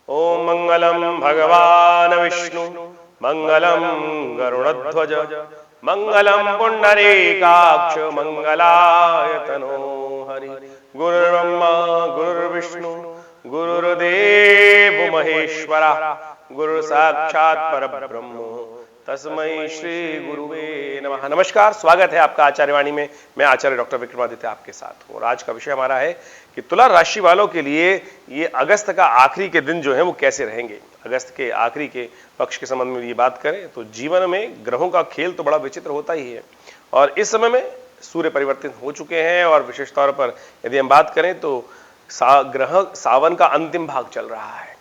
ओम मंगलम भगवान विष्णु मंगलम गरुड़ध्वज मंगलम पुंडरीकाक्ष मंगलायतनो हरि। गुरुर्ब्रह्मा गुरुर्विष्णु गुरुर्देव महेश्वरा गुरु साक्षात परब्रह्म तस्मै श्री गुरुवे नमः। नमस्कार, स्वागत है आपका आचार्यवाणी में। मैं आचार्य डॉक्टर विक्रमादित्य आपके साथ हूँ और आज का विषय हमारा है कि तुला राशि वालों के लिए ये अगस्त का आखिरी के दिन जो है वो कैसे रहेंगे। अगस्त के आखिरी के पक्ष के संबंध में ये बात करें तो जीवन में ग्रहों का खेल तो बड़ा विचित्र होता ही है और इस समय में सूर्य परिवर्तित हो चुके हैं और विशेष तौर पर यदि हम बात करें तो ग्रह सावन का अंतिम भाग चल रहा है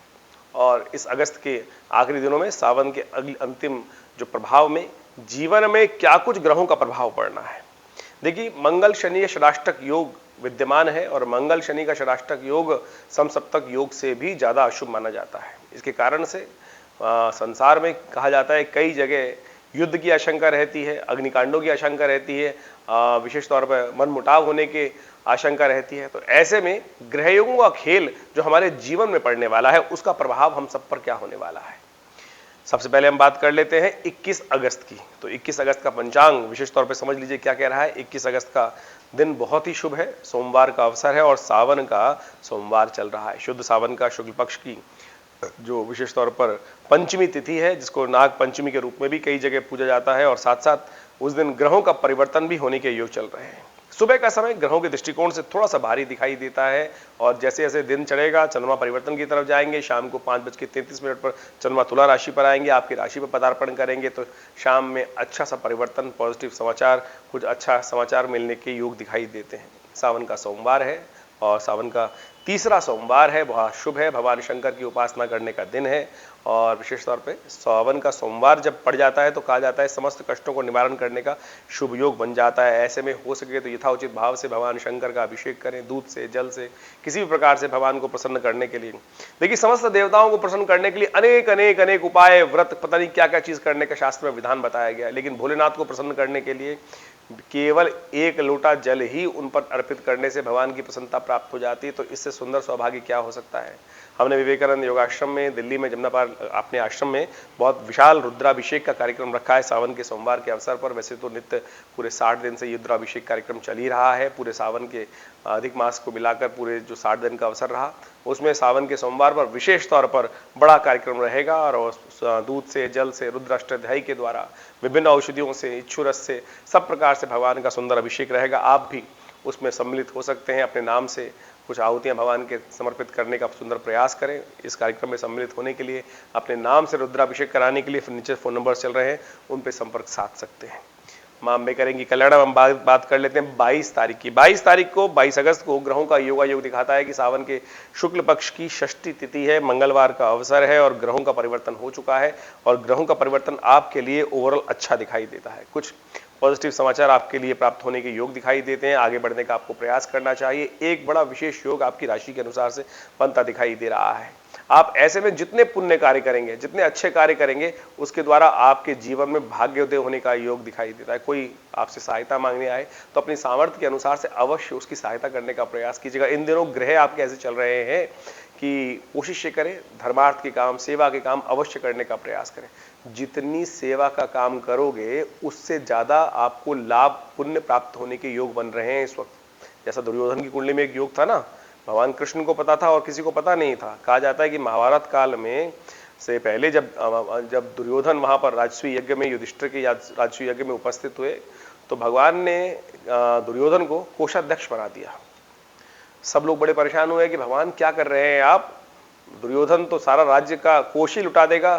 और इस अगस्त के आखिरी दिनों में सावन के अंतिम जो प्रभाव में जीवन में क्या कुछ ग्रहों का प्रभाव पड़ना है। देखिए, मंगल शनि षडाष्टक योग विद्यमान है और मंगल शनि का षडाष्टक योग समसप्तक योग से भी ज्यादा अशुभ माना जाता है। इसके कारण से संसार में कहा जाता है कई जगह युद्ध की आशंका रहती है, अग्निकांडों की आशंका रहती है, विशेष तौर पर मनमुटाव होने की आशंका रहती है। तो ऐसे में ग्रहयोगों का खेल जो हमारे जीवन में पड़ने वाला है उसका प्रभाव हम सब पर क्या होने वाला है। सबसे पहले हम बात कर लेते हैं 21 अगस्त की। तो 21 अगस्त का पंचांग विशेष तौर पे समझ लीजिए क्या कह रहा है। 21 अगस्त का दिन बहुत ही शुभ है, सोमवार का अवसर है और सावन का सोमवार चल रहा है। शुद्ध सावन का शुक्ल पक्ष की जो विशेष तौर पर पंचमी तिथि है, जिसको नाग पंचमी के रूप में भी कई जगह पूजा जाता है और साथ साथ उस दिन ग्रहों का परिवर्तन भी होने के योग चल रहे हैं। सुबह का समय ग्रहों के दृष्टिकोण से थोड़ा सा भारी दिखाई देता है और जैसे जैसे दिन चढ़ेगा चंद्रमा परिवर्तन की तरफ जाएंगे। शाम को 5:33 पर चंद्रमा तुला राशि पर आएंगे, आपकी राशि पर पदार्पण करेंगे तो शाम में अच्छा सा परिवर्तन, पॉजिटिव समाचार, कुछ अच्छा समाचार मिलने के योग दिखाई देते हैं। सावन का सोमवार है और सावन का तीसरा सोमवार है, बहुत शुभ है, भगवान शंकर की उपासना करने का दिन है और विशेष तौर पे सावन का सोमवार जब पड़ जाता है तो कहा जाता है समस्त कष्टों को निवारण करने का शुभ योग बन जाता है। ऐसे में हो सके तो यथाउचित भाव से भगवान शंकर का अभिषेक करें, दूध से, जल से, किसी भी प्रकार से भगवान को प्रसन्न करने के लिए। देखिए, समस्त देवताओं को प्रसन्न करने के लिए अनेक अनेक अनेक उपाय, व्रत, पता नहीं क्या क्या चीज करने का शास्त्र में विधान बताया गया है, लेकिन भोलेनाथ को प्रसन्न करने के लिए केवल एक लोटा जल ही उन पर अर्पित करने से भगवान की प्रसन्नता प्राप्त हो जाती है। तो इससे सुंदर सौभाग्य क्या हो सकता है। हमने विवेकानंद योगाश्रम में दिल्ली में जमुनापार अपने आश्रम में बहुत विशाल रुद्राभिषेक का कार्यक्रम रखा है सावन के सोमवार के अवसर पर। वैसे तो नित्य पूरे 60 दिन से रुद्राभिषेक कार्यक्रम चल ही रहा है, पूरे सावन के अधिक मास को मिलाकर पूरे जो 60 दिन का अवसर रहा उसमें सावन के सोमवार पर विशेष तौर पर बड़ा कार्यक्रम रहेगा और दूध से, जल से, रुद्राष्टध्यायी के द्वारा, विभिन्न औषधियों से, इच्छुरस से, सब प्रकार से भगवान का सुंदर अभिषेक रहेगा। आप भी उसमें सम्मिलित हो सकते हैं, अपने नाम से कुछ आहुतियां भगवान के समर्पित करने का सुंदर प्रयास करें। इस कार्यक्रम में सम्मिलित होने के लिए, अपने नाम से रुद्राभिषेक कराने के लिए नीचे फोन नंबर चल रहे हैं, उन पर संपर्क साध सकते हैं। मां अम्बे करेंगी कल्याण। हम बात कर लेते हैं 22 तारीख की। 22 अगस्त को ग्रहों का योग दिखाता है कि सावन के शुक्ल पक्ष की षष्ठी तिथि है, मंगलवार का अवसर है और ग्रहों का परिवर्तन हो चुका है और ग्रहों का परिवर्तन आपके लिए ओवरऑल अच्छा दिखाई देता है। कुछ पॉजिटिव समाचार आपके लिए प्राप्त होने के योग दिखाई देते हैं। आगे बढ़ने का आपको प्रयास करना चाहिए। एक बड़ा विशेष योग आपकी राशि के अनुसार से बनता दिखाई दे रहा है। आप ऐसे में जितने पुण्य कार्य करेंगे, जितने अच्छे कार्य करेंगे, उसके द्वारा आपके जीवन में भाग्योदय होने का योग दिखाई देता है। कोई आपसे सहायता मांगने आए तो अपनी सामर्थ्य के अनुसार से अवश्य उसकी सहायता करने का प्रयास कीजिएगा। इन दिनों ग्रह आपके ऐसे चल रहे हैं कि कोशिश करें धर्मार्थ के काम, सेवा के काम अवश्य करने का प्रयास करें। जितनी सेवा का काम करोगे उससे ज्यादा आपको लाभ, पुण्य प्राप्त होने के योग बन रहे हैं इस वक्त। जैसा दुर्योधन की कुंडली में एक योग था ना, भगवान कृष्ण को पता था और किसी को पता नहीं था। कहा जाता है कि महाभारत काल में से पहले जब दुर्योधन वहां पर राजसूय यज्ञ में, युधिष्ठिर के राजसूय यज्ञ में उपस्थित हुए तो भगवान ने दुर्योधन को कोषाध्यक्ष बना दिया। सब लोग बड़े परेशान हुए कि भगवान क्या कर रहे हैं आप, दुर्योधन तो सारा राज्य का कोष ही लुटा देगा।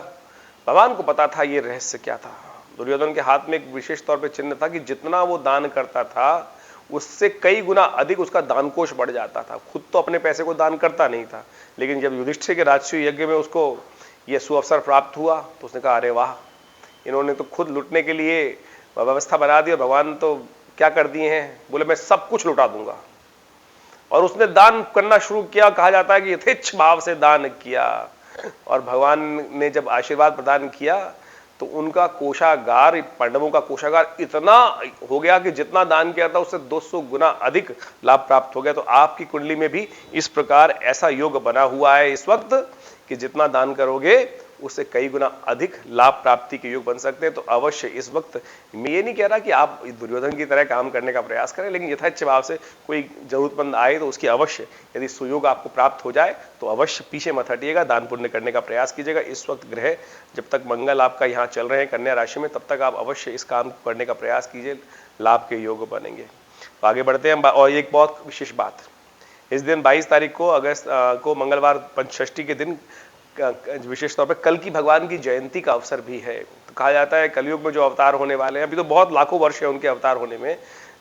भगवान को पता था ये रहस्य क्या था। दुर्योधन के हाथ में एक विशेष तौर पे चिन्ह था कि जितना वो दान करता था उससे कई गुना अधिक उसका दानकोष बढ़ जाता था। खुद तो अपने पैसे को दान करता नहीं था, लेकिन जब युधिष्ठिर के राजसूय यज्ञ में उसको यह सुअवसर प्राप्त हुआ तो उसने कहा अरे वाह, इन्होंने तो खुद लुटने के लिए व्यवस्था बना दी और भगवान तो क्या कर दिए हैं, बोले मैं सब कुछ लुटा दूंगा। और उसने दान करना शुरू किया। कहा जाता है कि यथेच्छ भाव से दान किया और भगवान ने जब आशीर्वाद प्रदान किया तो उनका कोषागार, पांडवों का कोषागार इतना हो गया कि जितना दान किया था उससे 200 गुना अधिक लाभ प्राप्त हो गया। तो आपकी कुंडली में भी इस प्रकार ऐसा योग बना हुआ है इस वक्त कि जितना दान करोगे उससे कई गुना अधिक लाभ प्राप्ति के योग बन सकते हैं। तो अवश्य इस वक्त मैं ये नहीं कह रहा कि आप दुर्योधन की तरह काम करने का प्रयास करें, लेकिन यथेच्छ भाव से कोई जरूरतमंद आए तो उसकी अवश्य यदि सुयोग आपको प्राप्त हो जाए तो अवश्य पीछे मत हटिएगा, दान पुण्य करने का प्रयास कीजिएगा। इस वक्त ग्रह जब तक मंगल आपका यहाँ चल रहे हैं कन्या राशि में, तब तक आप अवश्य इस काम को करने का प्रयास कीजिए, लाभ के योग बनेंगे। तो आगे बढ़ते हैं। और एक बहुत विशेष बात, इस दिन 22 तारीख को अगस्त को मंगलवार पंचषष्ठी के दिन विशेष तौर पर कल की भगवान की जयंती का अवसर भी है। तो कहा जाता है कलयुग में जो अवतार होने वाले हैं, अभी तो बहुत लाखों वर्ष है उनके अवतार होने में,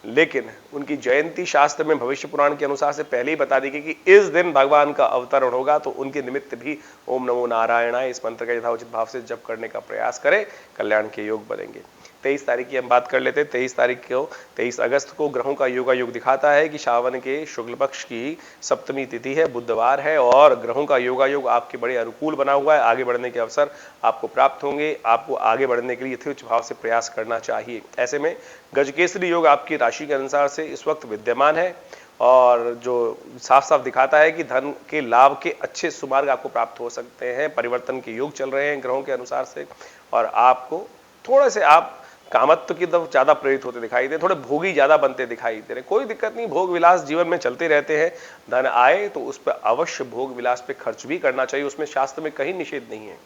लेकिन उनकी जयंती शास्त्र में भविष्य पुराण के अनुसार से पहले ही बता दी गई कि इस दिन भगवान का अवतरण होगा। तो उनके निमित्त भी ओम नमो नारायणाय इस मंत्र का यथाउचित भाव से जप करने का प्रयास करें, कल्याण के योग बनेंगे। 23 तारीख की हम बात कर लेते हैं। 23 अगस्त को ग्रहों का योग दिखाता है कि सावन के शुक्ल पक्ष की सप्तमी तिथि है, बुधवार है, और ग्रहों का योग आपके बड़े अनुकूल बना हुआ है। आगे बढ़ने के अवसर आपको प्राप्त होंगे। आपको आगे बढ़ने के लिए यथोचित भाव से प्रयास करना चाहिए। ऐसे में गजकेसरी योग आपकी राशि के अनुसार से इस वक्त विद्यमान है और जो साफ साफ दिखाता है कि धन के लाभ के अच्छे सुमार्ग आपको प्राप्त हो सकते हैं। परिवर्तन के योग चल रहे हैं ग्रहों के अनुसार से, और आपको थोड़े से आप कामत्व की तरफ ज्यादा प्रेरित होते दिखाई दे, थोड़े भोगी ज्यादा बनते दिखाई दे रहे। कोई दिक्कत नहीं, भोग विलास जीवन में चलते रहते हैं। धन आए तो उस पर अवश्य भोग विलास पे खर्च भी करना चाहिए, उसमें शास्त्र में कहीं निषेध नहीं है।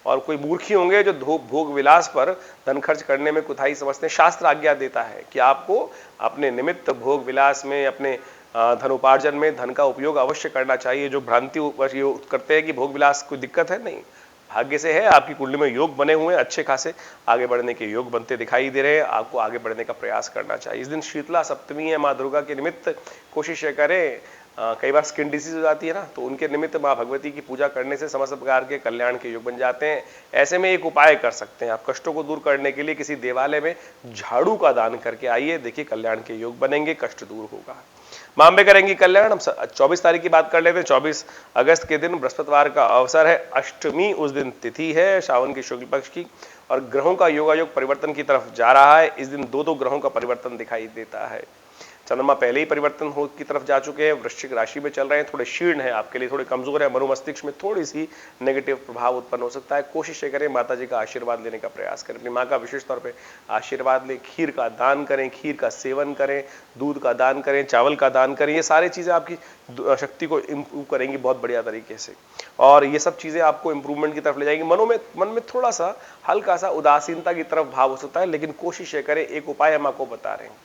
और कोई मूर्खी होंगे जो भोग विलास पर धन खर्च करने में कुताही समझते हैं। शास्त्र आज्ञा देता है कि आपको अपने निमित्त भोग विलास में, अपने धन उपार्जन में धन का उपयोग अवश्य करना चाहिए। जो भ्रांति करते हैं कि भोग विलास कोई दिक्कत है, नहीं, भाग्य से है, आपकी कुंडली में योग बने हुए हैं, अच्छे खासे आगे बढ़ने के योग बनते दिखाई दे रहे हैं। आपको आगे बढ़ने का प्रयास करना चाहिए। इस दिन शीतला सप्तमी है, माँ दुर्गा के निमित्त कोशिश करें। कई बार स्किन डिसीज हो जाती है ना, तो उनके निमित्त माँ भगवती की पूजा करने से समस्त प्रकार के कल्याण के योग बन जाते हैं। ऐसे में एक उपाय कर सकते हैं आप, कष्टों को दूर करने के लिए किसी देवालय में झाड़ू का दान करके आइए, देखिए कल्याण के योग बनेंगे, कष्ट दूर होगा, मां अम्बे करेंगी कल्याण। हम 24 तारीख की बात कर लेते हैं। 24 अगस्त के दिन बृहस्पतिवार का अवसर है, अष्टमी उस दिन तिथि है सावन के शुक्ल पक्ष की, और ग्रहों का योग परिवर्तन की तरफ जा रहा है। इस दिन दो ग्रहों का परिवर्तन दिखाई देता है। चंद्रमा पहले ही परिवर्तन हो की तरफ जा चुके हैं, वृश्चिक राशि में चल रहे हैं, थोड़े शीर्ण है आपके लिए, थोड़े कमजोर है, मनोमस्तिष्क में थोड़ी सी नेगेटिव प्रभाव उत्पन्न हो सकता है। कोशिश करें माता जी का आशीर्वाद लेने का प्रयास करें, अपनी माँ का विशेष तौर पे आशीर्वाद लें, खीर का दान करें, खीर का सेवन करें, दूध का दान करें, चावल का दान करें। ये सारी चीजें आपकी शक्ति को इम्प्रूव करेंगी बहुत बढ़िया तरीके से, और ये सब चीजें आपको इंप्रूवमेंट की तरफ ले जाएंगी। मन में थोड़ा सा हल्का सा उदासीनता की तरफ भाव हो सकता है, लेकिन कोशिश करें। एक उपाय हम आपको बता रहे हैं।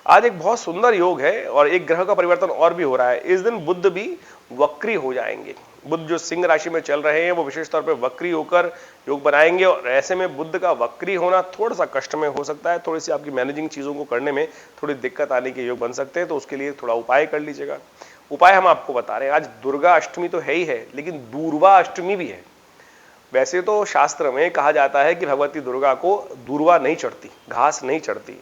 आज एक बहुत सुंदर योग है और एक ग्रह का परिवर्तन और भी हो रहा है। इस दिन बुध भी वक्री हो जाएंगे। बुध जो सिंह राशि में चल रहे हैं वो विशेष तौर पे वक्री होकर योग बनाएंगे, और ऐसे में बुध का वक्री होना थोड़ा सा कष्टमय हो सकता है। थोड़ी सी आपकी मैनेजिंग चीजों को करने में थोड़ी दिक्कत आने के योग बन सकते हैं, तो उसके लिए थोड़ा उपाय कर लीजिएगा। उपाय हम आपको बता रहे हैं। आज दुर्गा अष्टमी तो है ही है, लेकिन दूर्वा अष्टमी भी है। वैसे तो शास्त्र में कहा जाता है कि भगवती दुर्गा को दूर्वा नहीं चढ़ती, घास नहीं चढ़ती,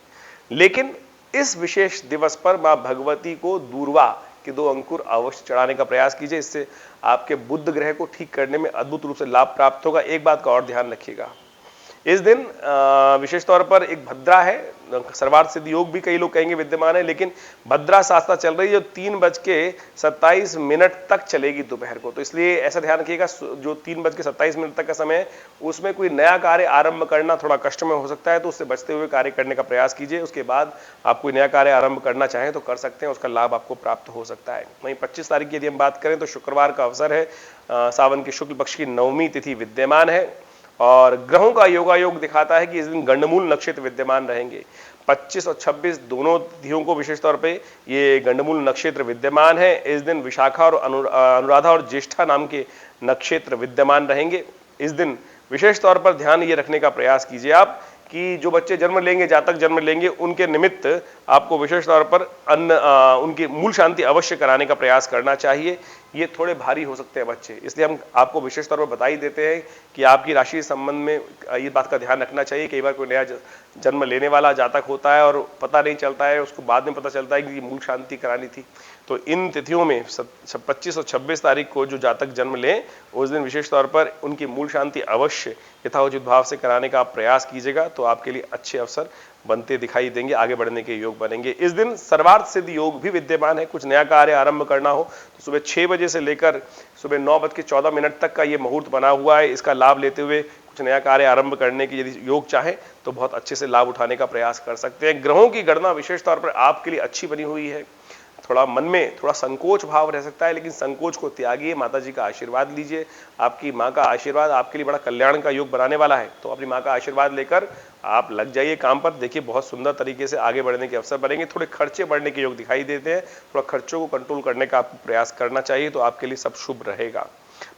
लेकिन इस विशेष दिवस पर मां भगवती को दूर्वा के 2 अंकुर अवश्य चढ़ाने का प्रयास कीजिए। इससे आपके बुध ग्रह को ठीक करने में अद्भुत रूप से लाभ प्राप्त होगा। एक बात का और ध्यान रखिएगा, इस दिन विशेष तौर पर एक भद्रा है, सर्वार्थ सिद्ध योग भी कई लोग कहेंगे विद्यमान है, लेकिन भद्रा शास्त्रा चल रही है जो 3:27 तक चलेगी दोपहर को। तो इसलिए ऐसा ध्यान रखिएगा, जो 3:27 तक का समय है उसमें कोई नया कार्य आरंभ करना थोड़ा कष्ट में हो सकता है, तो उससे बचते हुए कार्य करने का प्रयास कीजिए। उसके बाद आप कोई नया कार्य आरंभ करना चाहें तो कर सकते हैं, उसका लाभ आपको प्राप्त हो सकता है। वहीं 25 तारीख की यदि हम बात करें तो शुक्रवार का अवसर है, सावन की शुक्ल पक्ष की 9वीं तिथि विद्यमान है, और ग्रहों का योग दिखाता है कि इस दिन गंडमूल नक्षत्र विद्यमान रहेंगे। 25 और 26 दोनों तिथियों को विशेष तौर पे ये गंडमूल नक्षत्र विद्यमान है। इस दिन विशाखा और अनुराधा और ज्येष्ठा नाम के नक्षत्र विद्यमान रहेंगे। इस दिन विशेष तौर पर ध्यान ये रखने का प्रयास कीजिए आप कि जो बच्चे जन्म लेंगे, जातक जन्म लेंगे, उनके निमित्त आपको विशेष तौर पर उनकी मूल शांति अवश्य कराने का प्रयास करना चाहिए। ये थोड़े भारी हो सकते हैं बच्चे, इसलिए हम आपको विशेष तौर पर बता ही देते हैं कि आपकी राशि संबंध में ये बात का ध्यान रखना चाहिए। कई बार कोई नया जन्म लेने वाला जातक होता है और पता नहीं चलता है, उसको बाद में पता चलता है कि मूल शांति करानी थी। तो इन तिथियों में 25 और 26 तारीख को जो जातक जन्म लें, उस दिन विशेष तौर पर उनकी मूल शांति अवश्य यथाउचित भाव से कराने का आप प्रयास कीजिएगा, तो आपके लिए अच्छे अवसर बनते दिखाई देंगे, आगे बढ़ने के योग बनेंगे। इस दिन सर्वार्थ सिद्ध योग भी विद्यमान है। कुछ नया कार्य आरंभ करना हो तो सुबह 6 बजे से लेकर सुबह 9:14 तक का ये मुहूर्त बना हुआ है। इसका लाभ लेते हुए कुछ नया कार्य आरंभ करने की यदि योग चाहे तो बहुत अच्छे से लाभ उठाने का प्रयास कर सकते हैं। ग्रहों की गणना विशेष तौर पर आपके लिए अच्छी बनी हुई है। थोड़ा मन में थोड़ा संकोच भाव रह सकता है, लेकिन संकोच को त्यागिए, माता जी का आशीर्वाद लीजिए। आपकी माँ का आशीर्वाद आपके लिए बड़ा कल्याण का योग बनाने वाला है, तो अपनी माँ का आशीर्वाद लेकर आप लग जाइए काम पर। देखिए बहुत सुंदर तरीके से आगे बढ़ने के अवसर बनेंगे। थोड़े खर्चे बढ़ने के योग दिखाई देते हैं, थोड़ा खर्चों को कंट्रोल करने का आपको प्रयास करना चाहिए, तो आपके लिए सब शुभ रहेगा।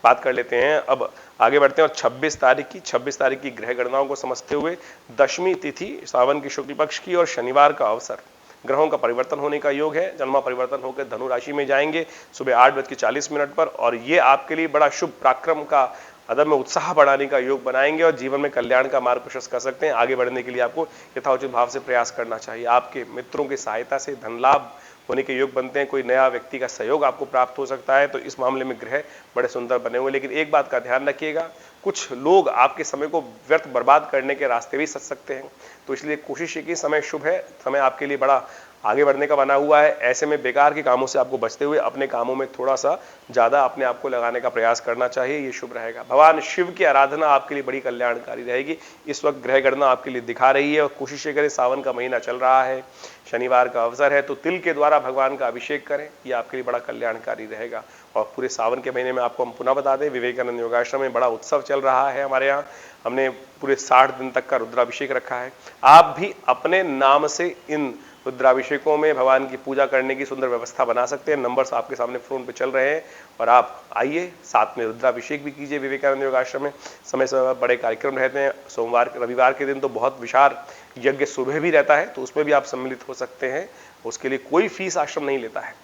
बात कर लेते हैं, अब आगे बढ़ते हैं और 26 तारीख की ग्रह गणनाओं को समझते हुए दशमी तिथि सावन की शुक्ल पक्ष की और शनिवार का अवसर, ग्रहों का परिवर्तन होने का योग है। जन्मा परिवर्तन होकर धनु राशि में जाएंगे सुबह 8:40 पर, और ये आपके लिए बड़ा शुभ पराक्रम का, अदम्य उत्साह बढ़ाने का योग बनाएंगे और जीवन में कल्याण का मार्ग प्रशस्त कर सकते हैं। आगे बढ़ने के लिए आपको यथाउचित भाव से प्रयास करना चाहिए। आपके मित्रों की सहायता से धन लाभ होने के योग बनते हैं। कोई नया व्यक्ति का सहयोग आपको प्राप्त हो सकता है, तो इस मामले में ग्रह बड़े सुंदर बने हुए। लेकिन एक बात का ध्यान रखिएगा, कुछ लोग आपके समय को व्यर्थ बर्बाद करने के रास्ते भी सच सकते हैं, तो इसलिए कोशिश है कि समय शुभ है, समय आपके लिए बड़ा आगे बढ़ने का बना हुआ है। ऐसे में बेकार के कामों से आपको बचते हुए अपने कामों में थोड़ा सा ज्यादा अपने आप को लगाने का प्रयास करना चाहिए, ये शुभ रहेगा। भगवान शिव की आराधना आपके लिए बड़ी कल्याणकारी रहेगी। इस वक्त ग्रह गणना आपके लिए दिखा रही है, और कोशिश करें, सावन का महीना चल रहा है, शनिवार का अवसर है, तो तिल के द्वारा भगवान का अभिषेक करें, ये आपके लिए बड़ा कल्याणकारी रहेगा। और पूरे सावन के महीने में आपको हम पुनः बता दें, विवेकानंद योगाश्रम में बड़ा उत्सव चल रहा है हमारे यहाँ। हमने पूरे 60 दिन तक का रुद्राभिषेक रखा है। आप भी अपने नाम से इन रुद्राभिषेकों में भगवान की पूजा करने की सुंदर व्यवस्था बना सकते हैं। नंबर्स आपके सामने फोन पे चल रहे हैं, और आप आइए, साथ में रुद्राभिषेक भी कीजिए। विवेकानंद योगाश्रम में समय समय बड़े कार्यक्रम रहते हैं। सोमवार रविवार के दिन तो बहुत विशाल यज्ञ सुबह भी रहता है, तो उसमें भी आप सम्मिलित हो सकते हैं। उसके लिए कोई फीस आश्रम नहीं लेता है।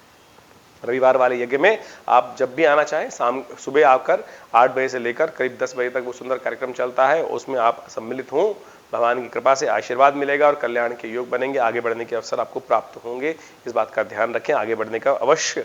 रविवार वाले यज्ञ में आप जब भी आना चाहें, सुबह आकर 8 बजे से लेकर करीब 10 बजे तक वो सुंदर कार्यक्रम चलता है, उसमें आप सम्मिलित हों। भगवान की कृपा से आशीर्वाद मिलेगा और कल्याण के योग बनेंगे, आगे बढ़ने के अवसर आपको प्राप्त होंगे। इस बात का ध्यान रखें, आगे बढ़ने का अवश्य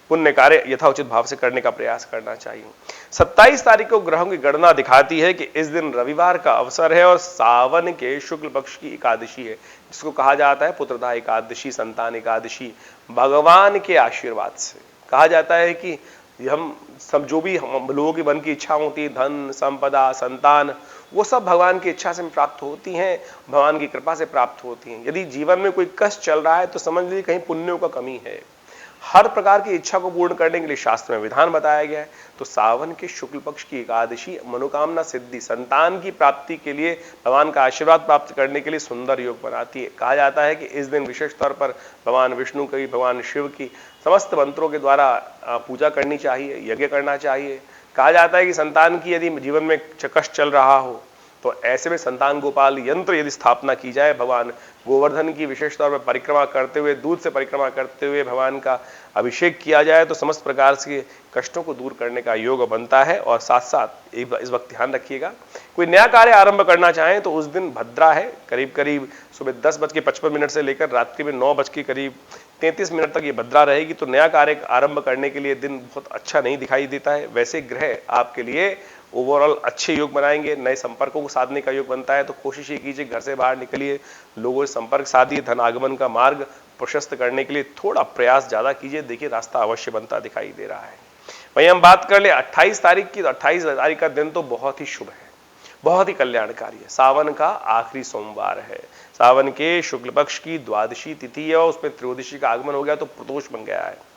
पुण्य कार्य यथाउचित भाव से करने का प्रयास करना चाहिए। 27 तारीख को ग्रहों की गणना दिखाती है कि इस दिन रविवार का अवसर है और सावन के शुक्ल पक्ष की एकादशी है, जिसको कहा जाता है पुत्रदा एकादशी, संतान एकादशी। भगवान के आशीर्वाद से कहा जाता है कि हम सब जो भी हम लोगों की मन की इच्छा होती है, धन संपदा संतान, वो सब भगवान की इच्छा से प्राप्त होती हैं, भगवान की कृपा से प्राप्त होती हैं। यदि जीवन में कोई कष्ट चल रहा है तो समझ लीजिए कहीं पुण्यों का कमी है। हर प्रकार की इच्छा को पूर्ण करने के लिए शास्त्र में विधान बताया गया है। तो सावन के शुक्ल पक्ष की एकादशी मनोकामना सिद्धि, संतान की प्राप्ति के लिए, भगवान का आशीर्वाद प्राप्त करने के लिए सुंदर योग बनाती है। कहा जाता है कि इस दिन विशेष तौर पर भगवान विष्णु की, भगवान शिव की समस्त मंत्रों के द्वारा पूजा करनी चाहिए, यज्ञ करना चाहिए। कहा जाता है कि संतान की यदि जीवन में कष्ट चल रहा हो तो ऐसे में संतान गोपाल यंत्र यदि स्थापना की जाए, भगवान गोवर्धन की विशेष तौर पर परिक्रमा करते हुए, दूध से परिक्रमा करते हुए भगवान का अभिषेक किया जाए, तो समस्त प्रकार से कष्टों को दूर करने का योग बनता है। और साथ साथ इस वक्त ध्यान रखिएगा, कोई नया कार्य आरंभ करना चाहें तो उस दिन भद्रा है, करीब करीब सुबह 10:55 से लेकर रात्रि में 9:33 तक ये भद्रा रहेगी। तो नया कार्य आरंभ करने के लिए दिन बहुत अच्छा नहीं दिखाई देता है। वैसे ग्रह आपके लिए ओवरऑल अच्छे योग बनाएंगे, नए संपर्कों को साधने का योग बनता है। तो कोशिश ये कीजिए, घर से बाहर निकलिए, लोगों से संपर्क साधिए, धन आगमन का मार्ग प्रशस्त करने के लिए थोड़ा प्रयास ज्यादा कीजिए। देखिए रास्ता अवश्य बनता दिखाई दे रहा है। वहीं हम बात कर ले 28 तारीख की, तो 28 तारीख का दिन तो बहुत ही शुभ है, बहुत ही कल्याणकारी है। सावन का आखिरी सोमवार है, सावन के शुक्ल पक्ष की द्वादशी तिथि है और उसमें त्रयोदशी का आगमन हो गया, तो प्रदोष बन गया है।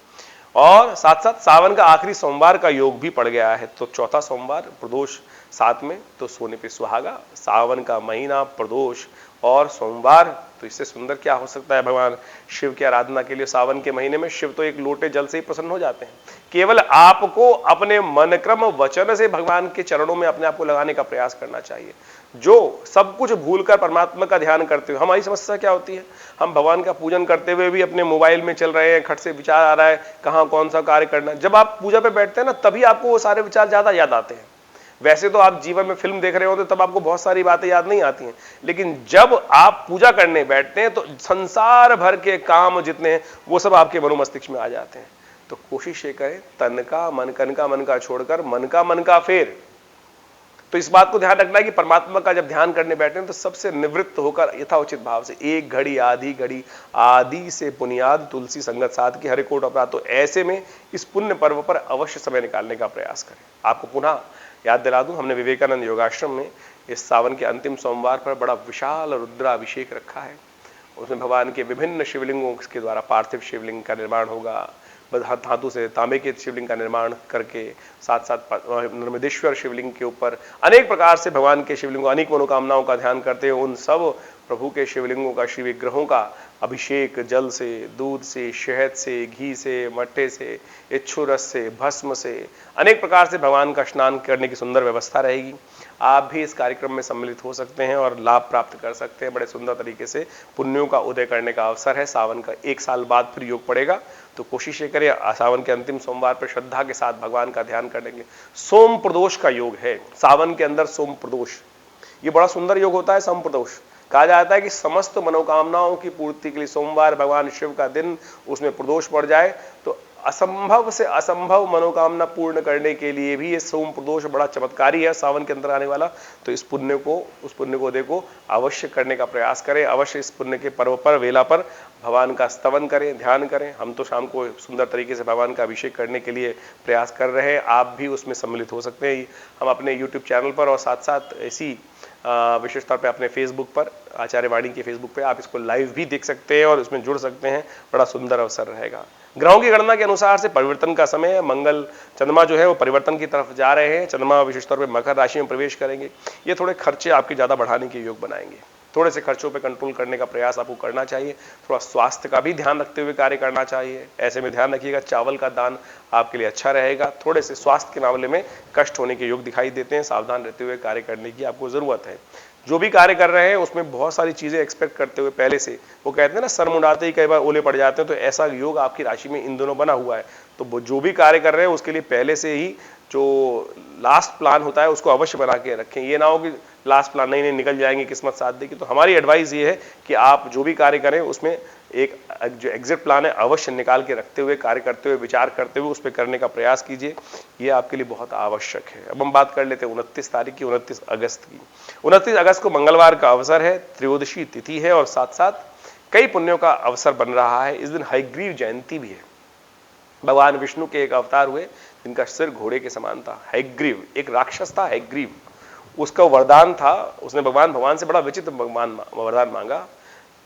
और साथ साथ सावन का आखिरी सोमवार का योग भी पड़ गया है, तो चौथा सोमवार प्रदोष साथ में, तो सोने पे सुहागा। सावन का महीना, प्रदोष और सोमवार, तो इससे सुंदर क्या हो सकता है। भगवान शिव की आराधना के लिए सावन के महीने में शिव तो एक लोटे जल से ही प्रसन्न हो जाते हैं। केवल आपको अपने मन क्रम वचन से भगवान के चरणों में अपने आप को लगाने का प्रयास करना चाहिए। जो सब कुछ भूलकर परमात्मा का ध्यान करते हुए, हमारी समस्या क्या होती है, हम भगवान का पूजन करते हुए भी अपने मोबाइल में चल रहे हैं, खट से विचार आ रहा है कहाँ कौन सा कार्य करना है। जब आप पूजा पे बैठते हैं ना, तभी आपको वो सारे विचार ज्यादा याद आते हैं। वैसे तो आप जीवन में फिल्म देख रहे होते तब आपको बहुत सारी बातें याद नहीं आती हैं, लेकिन जब आप पूजा करने बैठते हैं तो संसार भर के काम जितने हैं वो सब आपके मनोमस्तिष्क में आ जाते हैं। तो कोशिश ये करें, तन का मन का छोड़कर मन का फेर, तो इस बात को ध्यान रखना है कि परमात्मा का जब ध्यान करने बैठे तो सबसे निवृत्त होकर यथाउचित भाव से एक घड़ी आधी घड़ी आदि से पुनियाद तुलसी संगत साध की हरे कोट अपराध। तो ऐसे में इस पुण्य पर्व पर अवश्य समय निकालने का प्रयास करें। आपको पुनः याद दिला दूं, हमने विवेकानंद योगाश्रम में इस सावन के अंतिम सोमवार पर बड़ा विशाल रुद्राभिषेक रखा है। उसमें भगवान के विभिन्न शिवलिंगों के द्वारा पार्थिव शिवलिंग का निर्माण होगा, धातु से तांबे के शिवलिंग का निर्माण करके, साथ साथ नर्मदेश्वर शिवलिंग के ऊपर अनेक प्रकार से भगवान के शिवलिंगों, अनेक मनोकामनाओं का ध्यान करते हैं। उन सब प्रभु के शिवलिंगों का, श्री विग्रहों का अभिषेक जल से, दूध से, शहद से, घी से, मट्टे से, इच्छु रस से, भस्म से, अनेक प्रकार से भगवान का स्नान करने की सुंदर व्यवस्था रहेगी। आप भी इस कार्यक्रम में सम्मिलित हो सकते हैं और लाभ प्राप्त कर सकते हैं। बड़े सुंदर तरीके से पुण्यों का उदय करने का अवसर है। सावन का 1 साल बाद फिर योग पड़ेगा, तो कोशिश ये करें सावन के अंतिम सोमवार पर श्रद्धा के साथ भगवान का ध्यान करने के लिए। सोम प्रदोष का योग है सावन के अंदर, सोम प्रदोष, ये बड़ा सुंदर योग होता है। सोम प्रदोष कहा जाता है कि समस्त मनोकामनाओं की पूर्ति के लिए सोमवार भगवान शिव का दिन, उसमें प्रदोष पड़ जाए तो असंभव से असंभव मनोकामना पूर्ण करने के लिए भी ये सोम प्रदोष बड़ा चमत्कारी है सावन के अंदर आने वाला। तो इस पुण्य को, उस पुण्य को देखो अवश्य करने का प्रयास करें। अवश्य इस पुण्य के पर्व पर, वेला पर भगवान का स्तवन करें, ध्यान करें। हम तो शाम को सुंदर तरीके से भगवान का अभिषेक करने के लिए प्रयास कर रहे हैं, आप भी उसमें सम्मिलित हो सकते हैं। हम अपने यूट्यूब चैनल पर और साथ साथ ऐसी विशेष तौर पे अपने फेसबुक पर, आचार्य वाणी के फेसबुक पे आप इसको लाइव भी देख सकते हैं और इसमें जुड़ सकते हैं। बड़ा सुंदर अवसर रहेगा। ग्रहों की गणना के अनुसार से परिवर्तन का समय है। मंगल, चंद्रमा जो है वो परिवर्तन की तरफ जा रहे हैं। चंद्रमा विशेष तौर पे मकर राशि में प्रवेश करेंगे। ये थोड़े खर्चे आपके ज्यादा बढ़ाने के योग बनाएंगे। थोड़े से खर्चों पे कंट्रोल करने का प्रयास आपको करना चाहिए। थोड़ा स्वास्थ्य का भी ध्यान रखते हुए कार्य करना चाहिए। ऐसे में ध्यान रखिएगा, चावल का दान आपके लिए अच्छा रहेगा। थोड़े से स्वास्थ्य के मामले में कष्ट होने के योग दिखाई देते हैं। सावधान रहते हुए कार्य करने की आपको जरूरत है। जो भी कार्य कर रहे हैं उसमें बहुत सारी चीजें एक्सपेक्ट करते हुए पहले से, वो कहते हैं ना सर मुंडाते ही कई बार ओले पड़ जाते हैं, तो ऐसा योग आपकी राशि में इन दोनों बना हुआ है। तो जो भी कार्य कर रहे हैं उसके लिए पहले से ही जो लास्ट प्लान होता है उसको अवश्य बना के रखें। ये ना हो कि लास्ट प्लान नहीं निकल जाएंगे, किस्मत साथ देगी। तो हमारी एडवाइस ये है कि आप जो भी कार्य करें उसमें एक जो एग्जिट प्लान है अवश्य निकाल के रखते हुए, कार्य करते हुए, विचार करते हुए उस पर करने का प्रयास कीजिए। ये आपके लिए बहुत आवश्यक है। अब हम बात कर लेते हैं 29 तारीख की, 29 अगस्त की। 29 अगस्त को मंगलवार का अवसर है, त्रयोदशी तिथि है और साथ साथ कई पुण्यों का अवसर बन रहा है। इस दिन हयग्रीव जयंती भी है। भगवान विष्णु के एक अवतार हुए जिनका सिर घोड़े के समान था। हयग्रीव एक राक्षस था। हयग्रीव, उसका वरदान था, उसने भगवान से बड़ा विचित्र वरदान मांगा।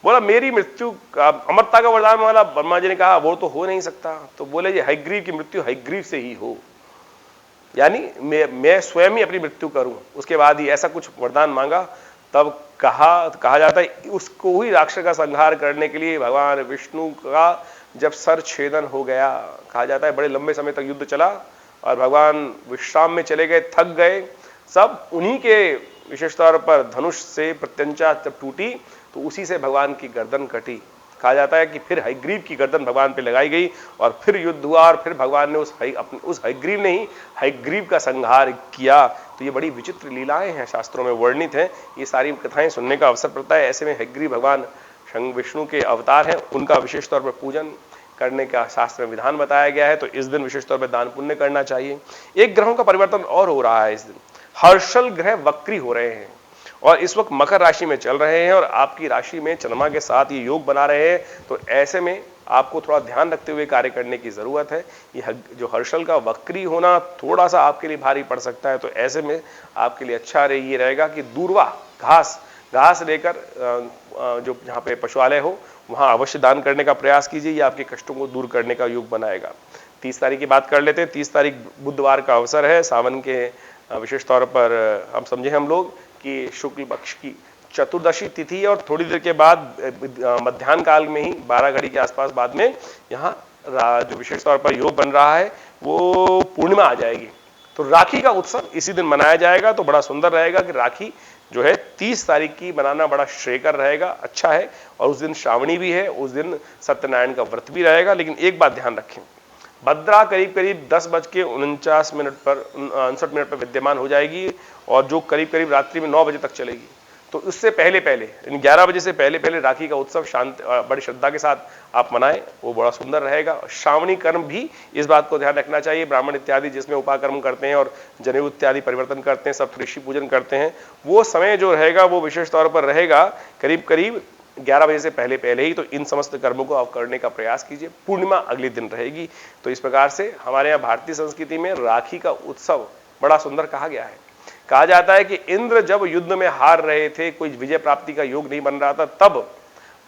बोला मेरी मृत्यु का, अमरता का वरदान मांगा। ब्रह्मा जी ने कहा वो तो हो नहीं सकता। तो बोले ये हयग्रीव की मृत्यु हयग्रीव से ही हो, यानी मैं स्वयं ही अपनी मृत्यु करूं। उसके बाद ही ऐसा कुछ वरदान मांगा। तब कहा जाता है उसको ही राक्षस का संहार करने के लिए भगवान विष्णु का जब सर छेदन हो गया, कहा जाता है बड़े लंबे समय तक युद्ध चला और भगवान विश्राम में चले गए, थक गए सब। उन्हीं के विशेष तौर पर धनुष से प्रत्यंचा जब टूटी तो उसी से भगवान की गर्दन कटी। कहा जाता है कि फिर हयग्रीव की गर्दन भगवान पे लगाई गई और फिर युद्ध हुआ और फिर भगवान ने उस हयग्रीव ने ही हयग्रीव का संहार किया। तो ये बड़ी विचित्र लीलाएं हैं, शास्त्रों में वर्णित हैं। ये सारी कथाएं सुनने का अवसर पड़ता है। ऐसे में हयग्रीव भगवान विष्णु के अवतार हैं, उनका विशेष तौर पर पूजन करने का शास्त्र में विधान बताया गया है। तो इस दिन विशेष तौर पर दान पुण्य करना चाहिए। एक ग्रहों का परिवर्तन और हो रहा है इस दिन। हर्षल ग्रह वक्री हो रहे हैं और इस वक्त मकर राशि में चल रहे हैं और आपकी राशि में चंद्रमा के साथ ये योग बना रहे हैं। तो ऐसे में आपको थोड़ा ध्यान रखते हुए कार्य करने की जरूरत है। ये जो हर्षल का वक्री होना थोड़ा सा आपके लिए भारी पड़ सकता है। तो ऐसे में आपके लिए अच्छा ये रहेगा कि दूर्वा घास लेकर जो जहाँ पे पशुआलय हो वहां अवश्य दान करने का प्रयास कीजिए। ये आपके कष्टों को दूर करने का योग बनाएगा। 30 तारीख की बात कर लेते हैं। 30 तारीख बुधवार का अवसर है। सावन के विशेष तौर पर हम लोग कि शुक्ल पक्ष की चतुर्दशी तिथि है और थोड़ी देर के बाद मध्याह्न काल में ही 12 घड़ी के आसपास बाद में यहाँ जो विशेष तौर पर योग बन रहा है वो पूर्णिमा आ जाएगी। तो राखी का उत्सव इसी दिन मनाया जाएगा। तो बड़ा सुंदर रहेगा कि राखी जो है 30 तारीख की बनाना बड़ा श्रेयकर रहेगा, अच्छा है। और उस दिन श्रावणी भी है, उस दिन सत्यनारायण का व्रत भी रहेगा। लेकिन एक बात ध्यान रखें, भद्रा करीब 10:49 पर विद्यमान हो जाएगी और जो करीब रात्रि में 9 बजे तक चलेगी। तो उससे पहले पहले 11 बजे से पहले पहले राखी का उत्सव शांत बड़ी श्रद्धा के साथ आप मनाएं, वो बड़ा सुंदर रहेगा। श्रावणी कर्म भी इस बात को ध्यान रखना चाहिए, ब्राह्मण इत्यादि जिसमें उपाकर्म करते हैं और जनेऊ इत्यादि परिवर्तन करते हैं, सप्तऋषि पूजन करते हैं, वो समय जो रहेगा वो विशेष तौर पर रहेगा करीब करीब 11 बजे से पहले पहले ही। तो इन समस्त कर्मों को आप करने का प्रयास कीजिए। पूर्णिमा अगले दिन रहेगी। तो इस प्रकार से हमारे यहाँ भारतीय संस्कृति में राखी का उत्सव बड़ा सुंदर कहा गया है। कहा जाता है कि इंद्र जब युद्ध में हार रहे थे, कोई विजय प्राप्ति का योग नहीं बन रहा था, तब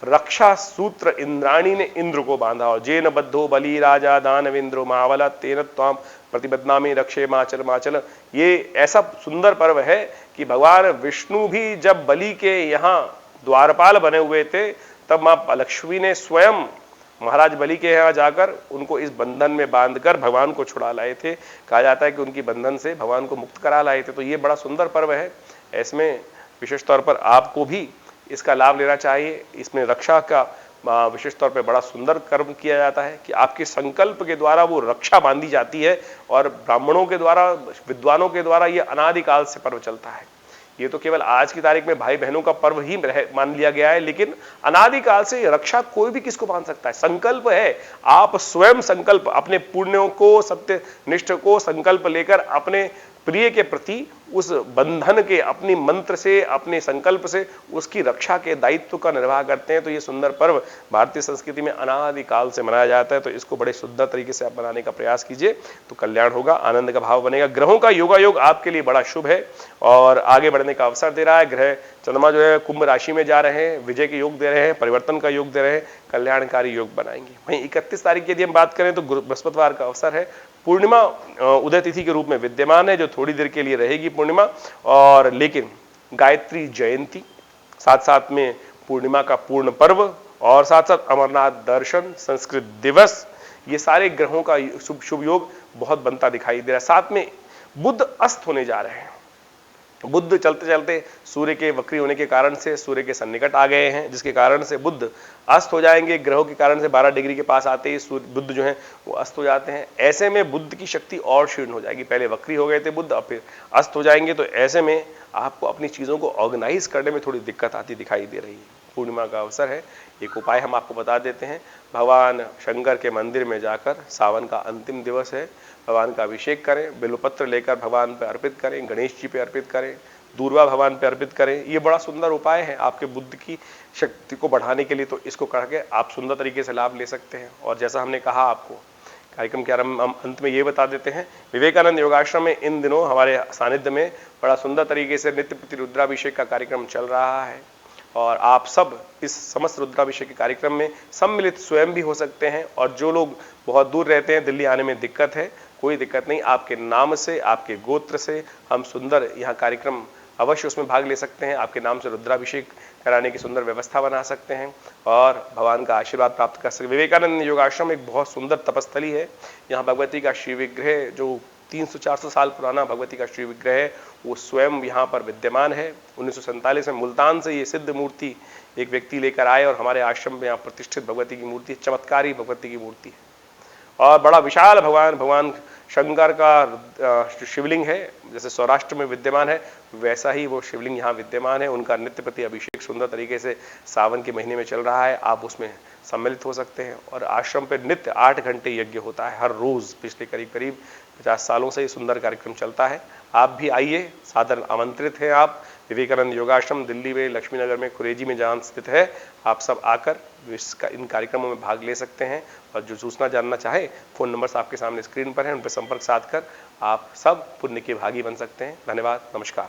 रक्षा सूत्र इंद्राणी ने इंद्र को बांधा और जेन बद्धो बलि राजा दानवेंद्रो महावला तेन त्वाम प्रतिबद्धनामि रक्षे माचल माचल। ये ऐसा सुंदर पर्व है कि भगवान विष्णु भी जब बलि के यहाँ द्वारपाल बने हुए थे, तब मां लक्ष्मी ने स्वयं महाराज बलि के यहाँ जाकर उनको इस बंधन में बांधकर भगवान को छुड़ा लाए थे। कहा जाता है कि उनकी बंधन से भगवान को मुक्त करा लाए थे। तो ये बड़ा सुंदर पर्व है। इसमें विशेष तौर पर आपको भी इसका लाभ लेना चाहिए। इसमें रक्षा का विशेष तौर पर बड़ा सुंदर कर्म किया जाता है कि आपके संकल्प के द्वारा वो रक्षा बांधी जाती है और ब्राह्मणों के द्वारा, विद्वानों के द्वारा ये अनादिकाल से पर्व चलता है। ये तो केवल आज की तारीख में भाई बहनों का पर्व ही मान लिया गया है, लेकिन अनादिकाल से रक्षा कोई भी किसको बांध सकता है। संकल्प है, आप स्वयं संकल्प अपने पुण्यों को, सत्यनिष्ठ को संकल्प लेकर अपने प्रिय के प्रति उस बंधन के अपनी मंत्र से, अपने संकल्प से उसकी रक्षा के दायित्व का निर्वाह करते हैं। तो ये सुंदर पर्व भारतीय संस्कृति में अनादिकाल से मनाया जाता है। तो इसको बड़े सुंदर तरीके से आप मनाने का प्रयास कीजिए, तो कल्याण होगा, आनंद का भाव बनेगा। ग्रहों का योगायोग आपके लिए बड़ा शुभ है और आगे बढ़ने का अवसर दे रहा है। ग्रह चंद्रमा जो है कुंभ राशि में जा रहे हैं, विजय के योग दे रहे हैं, परिवर्तन का योग दे रहे हैं, कल्याणकारी योग बनाएंगे। वहीं 31 तारीख की यदि हम बात करें तो बृहस्पतिवार का अवसर है। पूर्णिमा उदय तिथि के रूप में विद्यमान है, जो थोड़ी देर के लिए रहेगी पूर्णिमा, और लेकिन गायत्री जयंती, साथ साथ में पूर्णिमा का पूर्ण पर्व और साथ साथ अमरनाथ दर्शन, संस्कृत दिवस, ये सारे ग्रहों का शुभ योग बहुत बनता दिखाई दे रहा है। साथ में बुध अस्त होने जा रहे हैं। बुध चलते चलते सूर्य के वक्री होने के कारण से सूर्य के सन्निकट आ गए हैं, जिसके कारण से बुध अस्त हो जाएंगे। ग्रहों के कारण से 12 डिग्री के पास आते ही बुध जो है वो अस्त हो जाते हैं। ऐसे में बुध की शक्ति और क्षीण हो जाएगी। पहले वक्री हो गए थे बुध, अब फिर अस्त हो जाएंगे। तो ऐसे में आपको अपनी चीजों को ऑर्गेनाइज करने में थोड़ी दिक्कत आती दिखाई दे रही है। पूर्णिमा का अवसर है, एक उपाय हम आपको बता देते हैं। भगवान शंकर के मंदिर में जाकर, सावन का अंतिम दिवस है, भगवान का अभिषेक करें, बिल्वपत्र लेकर भगवान पे अर्पित करें, गणेश जी पे अर्पित करें, दूर्वा भगवान पे अर्पित करें। ये बड़ा सुंदर उपाय है आपके बुद्ध की शक्ति को बढ़ाने के लिए। तो इसको करके आप सुंदर तरीके से लाभ ले सकते हैं। और जैसा हमने कहा, आपको कार्यक्रम के आरंभ अंत में ये बता देते हैं, विवेकानंद योगाश्रम में इन दिनों हमारे सानिध्य में बड़ा सुंदर तरीके से नित्य प्रति रुद्राभिषेक का कार्यक्रम चल रहा है और आप सब इस समस्त रुद्राभिषेक के कार्यक्रम में सम्मिलित स्वयं भी हो सकते हैं। और जो लोग बहुत दूर रहते हैं, दिल्ली आने में दिक्कत है, कोई दिक्कत नहीं, आपके नाम से, आपके गोत्र से हम सुंदर यहाँ कार्यक्रम अवश्य उसमें भाग ले सकते हैं। आपके नाम से रुद्राभिषेक कराने की सुंदर व्यवस्था बना सकते हैं और भगवान का आशीर्वाद प्राप्त कर सकते हैं। विवेकानंद योगाश्रम एक बहुत सुंदर तपस्थली है। यहाँ भगवती का श्री विग्रह, जो 300-400 साल पुराना भगवती का श्री विग्रह है, वो स्वयं यहाँ पर विद्यमान है। 1947 में मुल्तान से ये सिद्ध मूर्ति एक व्यक्ति लेकर आए और हमारे आश्रम में यहाँ प्रतिष्ठित भगवती की मूर्ति, चमत्कारी भगवती की मूर्ति है और बड़ा विशाल भगवान शंकर का शिवलिंग है। जैसे सौराष्ट्र में विद्यमान है, वैसा ही वो शिवलिंग यहाँ विद्यमान है। उनका नित्य प्रति अभिषेक सुंदर तरीके से सावन के महीने में चल रहा है। आप उसमें सम्मिलित हो सकते हैं और आश्रम पे नित्य 8 घंटे यज्ञ होता है हर रोज। पिछले करीब 50 सालों से ये सुंदर कार्यक्रम चलता है। आप भी आइए, सादर आमंत्रित हैं आप। विवेकानंद योगाश्रम दिल्ली में लक्ष्मीनगर में कुरेजी में जहाँ स्थित है, आप सब आकर इन कार्यक्रमों में भाग ले सकते हैं। और जो सूचना जानना चाहे, फोन नंबर्स आपके सामने स्क्रीन पर हैं, उन पर संपर्क साधकर आप सब पुण्य के भागी बन सकते हैं। धन्यवाद, नमस्कार।